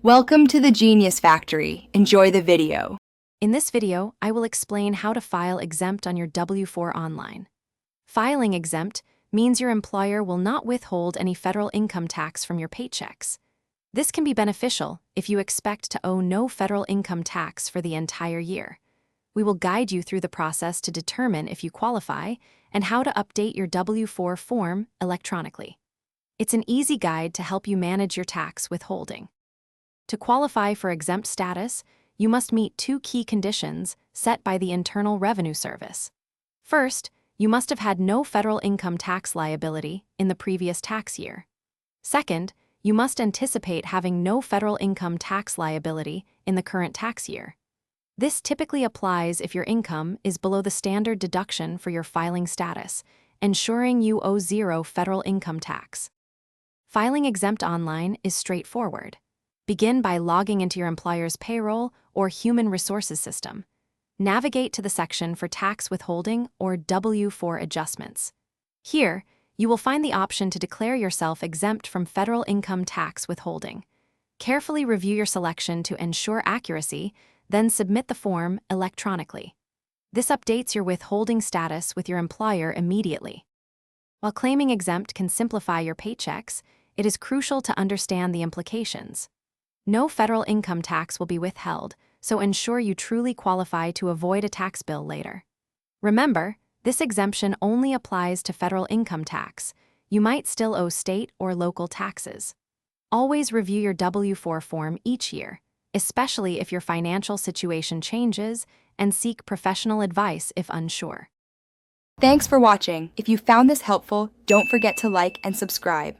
Welcome to the Genius Factory. Enjoy the video. In this video, I will explain how to file exempt on your W-4 online. Filing exempt means your employer will not withhold any federal income tax from your paychecks. This can be beneficial if you expect to owe no federal income tax for the entire year. We will guide you through the process to determine if you qualify and how to update your W-4 form electronically. It's an easy guide to help you manage your tax withholding. To qualify for exempt status, you must meet two key conditions set by the Internal Revenue Service. First, you must have had no federal income tax liability in the previous tax year. Second, you must anticipate having no federal income tax liability in the current tax year. This typically applies if your income is below the standard deduction for your filing status, ensuring you owe zero federal income tax. Filing exempt online is straightforward. Begin by logging into your employer's payroll or human resources system. Navigate to the section for tax withholding or W-4 adjustments. Here, you will find the option to declare yourself exempt from federal income tax withholding. Carefully review your selection to ensure accuracy, then submit the form electronically. This updates your withholding status with your employer immediately. While claiming exempt can simplify your paychecks, it is crucial to understand the implications. No federal income tax will be withheld, so ensure you truly qualify to avoid a tax bill later. Remember, this exemption only applies to federal income tax. You might still owe state or local taxes. Always review your W-4 form each year, especially if your financial situation changes, and seek professional advice if unsure. Thanks for watching. If you found this helpful, don't forget to like and subscribe.